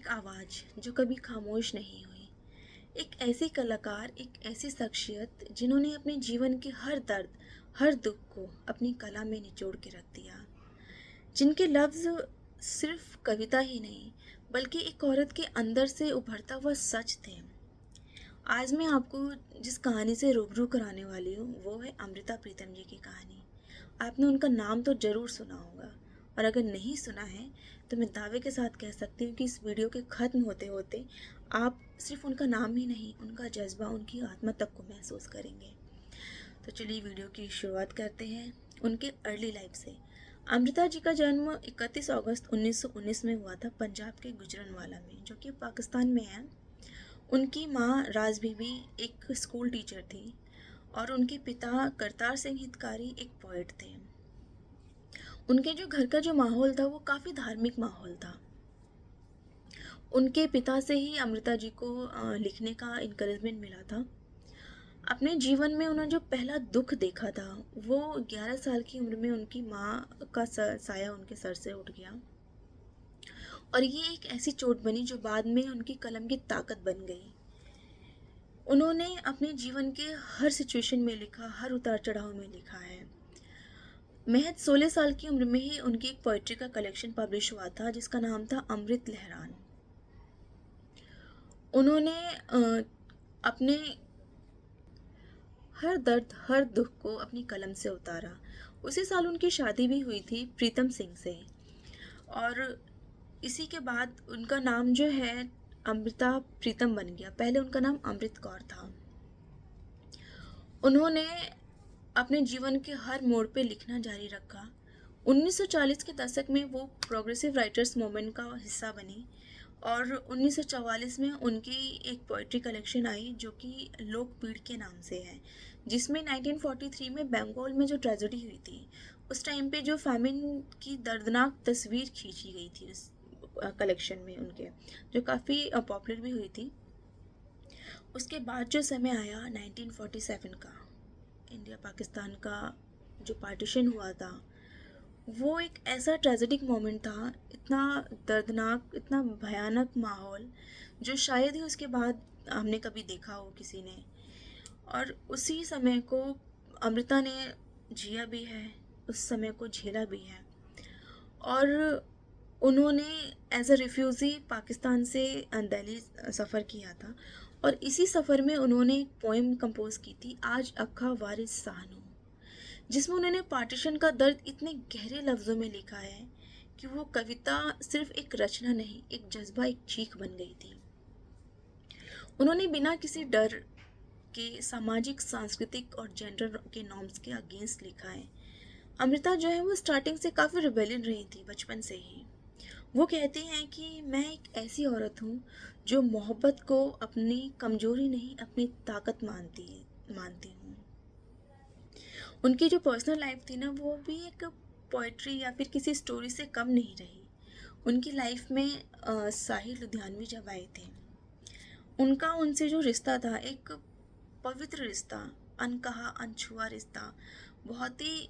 आवाज़ जो कभी खामोश नहीं हुई। एक ऐसी कलाकार, एक ऐसी शख्सियत जिन्होंने अपने जीवन के हर दर्द, हर दुख को अपनी कला में निचोड़ के रख दिया। जिनके लफ्ज़ सिर्फ कविता ही नहीं, बल्कि एक औरत के अंदर से उभरता हुआ सच थे। आज मैं आपको जिस कहानी से रूबरू कराने वाली हूँ, वो है अमृता प्रीतम जी की कहानी। आपने उनका नाम तो ज़रूर सुना होगा, और अगर नहीं सुना है तो मैं दावे के साथ कह सकती हूँ कि इस वीडियो के ख़त्म होते होते आप सिर्फ उनका नाम ही नहीं, उनका जज्बा, उनकी आत्मा तक को महसूस करेंगे। तो चलिए वीडियो की शुरुआत करते हैं उनके अर्ली लाइफ से। अमृता जी का जन्म 31 अगस्त 1919 में हुआ था, पंजाब के गुजरनवाला में, जो कि पाकिस्तान में है। उनकी माँ राज बीबी एक स्कूल टीचर थी और उनके पिता करतार सिंह हितकारी एक पोइट थे। उनके जो घर का जो माहौल था वो काफ़ी धार्मिक माहौल था। उनके पिता से ही अमृता जी को लिखने का इनकरेजमेंट मिला था। अपने जीवन में उन्होंने जो पहला दुख देखा था वो 11 साल की उम्र में उनकी माँ का साया उनके सर से उठ गया, और ये एक ऐसी चोट बनी जो बाद में उनकी कलम की ताकत बन गई। उन्होंने अपने जीवन के हर सिचुएशन में लिखा, हर उतार चढ़ाव में लिखा है। महज 16 साल की उम्र में ही उनकी एक पोइट्री का कलेक्शन पब्लिश हुआ था जिसका नाम था अमृत लहरान। उन्होंने अपने हर दर्द, हर दुख को अपनी कलम से उतारा। उसी साल उनकी शादी भी हुई थी प्रीतम सिंह से, और इसी के बाद उनका नाम जो है अमृता प्रीतम बन गया। पहले उनका नाम अमृत कौर था। उन्होंने अपने जीवन के हर मोड़ पे लिखना जारी रखा। 1940 के दशक में वो प्रोग्रेसिव राइटर्स मूवमेंट का हिस्सा बनी, और 1944 में उनकी एक पोइट्री कलेक्शन आई जो कि लोकपीड़ के नाम से है, जिसमें 1943 में बंगाल में जो ट्रेजेडी हुई थी उस टाइम पे जो फैमिन की दर्दनाक तस्वीर खींची गई थी उस कलेक्शन में उनके, जो काफ़ी पॉपुलर भी हुई थी। उसके बाद जो समय आया 1947 का, इंडिया पाकिस्तान का जो पार्टीशन हुआ था, वो एक ऐसा ट्रेजेडिक मोमेंट था, इतना दर्दनाक, इतना भयानक माहौल जो शायद ही उसके बाद हमने कभी देखा हो किसी ने। और उसी समय को अमृता ने जिया भी है, उस समय को झेला भी है। और उन्होंने एज अ रिफ्यूज़ी पाकिस्तान से दिल्ली सफ़र किया था, और इसी सफ़र में उन्होंने एक पोएम कंपोज की थी, आज अक्खा वारिस साहनू, जिसमें उन्होंने पार्टीशन का दर्द इतने गहरे लफ्ज़ों में लिखा है कि वो कविता सिर्फ एक रचना नहीं, एक जज्बा, एक चीख बन गई थी। उन्होंने बिना किसी डर के सामाजिक, सांस्कृतिक और जेंडर के नॉर्म्स के अगेंस्ट लिखा है। अमृता जो है वो स्टार्टिंग से काफ़ी रिबेलियन रही थी, बचपन से ही। वो कहती हैं कि मैं एक ऐसी औरत हूँ जो मोहब्बत को अपनी कमजोरी नहीं, अपनी ताकत मानती हूँ। उनकी जो पर्सनल लाइफ थी ना, वो भी एक पोइट्री या फिर किसी स्टोरी से कम नहीं रही। उनकी लाइफ में साहिर लुधियानवी जब आए थे, उनका उनसे जो रिश्ता था एक पवित्र रिश्ता, अनकहा अनछुआ रिश्ता, बहुत ही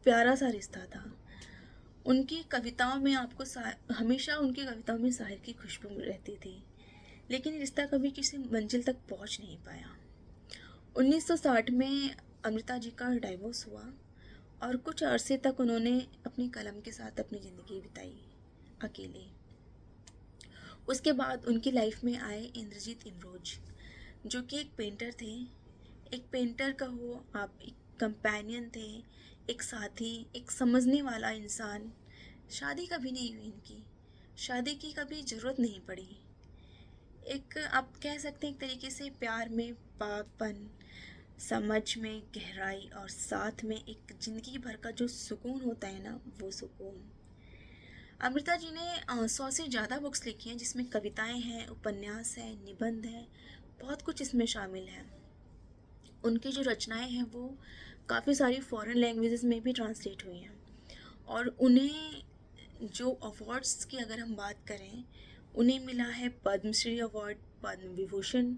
प्यारा सा रिश्ता था। उनकी कविताओं में आपको हमेशा उनकी कविताओं में साहिर की खुशबू रहती थी, लेकिन रिश्ता कभी किसी मंजिल तक पहुंच नहीं पाया। 1960 में अमृता जी का डाइवोर्स हुआ, और कुछ अरसे तक उन्होंने अपनी कलम के साथ अपनी ज़िंदगी बिताई अकेले। उसके बाद उनकी लाइफ में आए इंद्रजीत इमरोज, जो कि एक पेंटर थे। एक पेंटर का हो आप, एक कंपेनियन थे, एक साथी, एक समझने वाला इंसान। शादी कभी नहीं हुई इनकी, शादी की कभी ज़रूरत नहीं पड़ी। एक आप कह सकते हैं एक तरीके से प्यार में पाकपन, समझ में गहराई, और साथ में एक ज़िंदगी भर का जो सुकून होता है ना, वो सुकून। अमृता जी ने 100 से ज़्यादा बुक्स लिखी हैं, जिसमें कविताएं हैं, उपन्यास हैं, निबंध हैं, बहुत कुछ इसमें शामिल है। उनकी जो रचनाएं हैं वो काफ़ी सारी फॉरेन लैंग्वेजेस में भी ट्रांसलेट हुई हैं, और उन्हें जो अवार्ड्स की अगर हम बात करें, उन्हें मिला है पद्मश्री अवार्ड, पद्म विभूषण,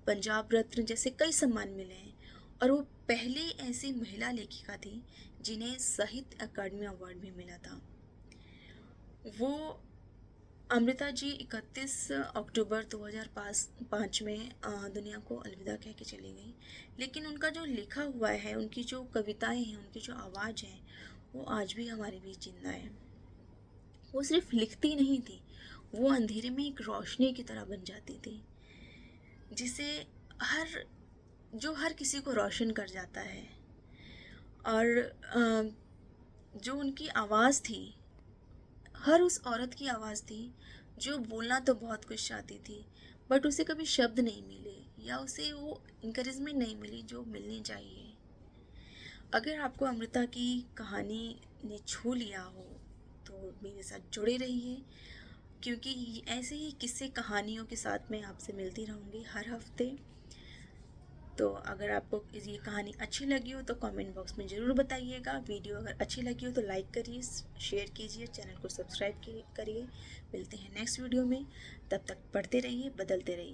पंजाब रत्न जैसे कई सम्मान मिले हैं। और वो पहली ऐसी महिला लेखिका थी जिन्हें साहित्य अकादमी अवार्ड भी मिला था। वो अमृता जी 31 अक्टूबर 2005 में दुनिया को अलविदा कह के चली गई, लेकिन उनका जो लिखा हुआ है, उनकी जो कविताएं हैं, उनकी जो आवाज़ है, वो आज भी हमारे बीच जिंदा है। वो सिर्फ लिखती नहीं थी, वो अंधेरे में एक रोशनी की तरह बन जाती थी, जिसे हर जो हर किसी को रोशन कर जाता है। और जो उनकी आवाज़ थी, हर उस औरत की आवाज़ थी जो बोलना तो बहुत कुछ चाहती थी, बट उसे कभी शब्द नहीं मिले या उसे वो इंकरेजमेंट नहीं मिली जो मिलनी चाहिए। अगर आपको अमृता की कहानी ने छू लिया हो तो मेरे साथ जुड़े रहिए, क्योंकि ऐसे ही किस्से कहानियों के साथ मैं आपसे मिलती रहूँगी हर हफ्ते। तो अगर आपको ये कहानी अच्छी लगी हो तो कमेंट बॉक्स में ज़रूर बताइएगा। वीडियो अगर अच्छी लगी हो तो लाइक करिए, शेयर कीजिए, चैनल को सब्सक्राइब करिए। मिलते हैं नेक्स्ट वीडियो में, तब तक पढ़ते रहिए, बदलते रहिए।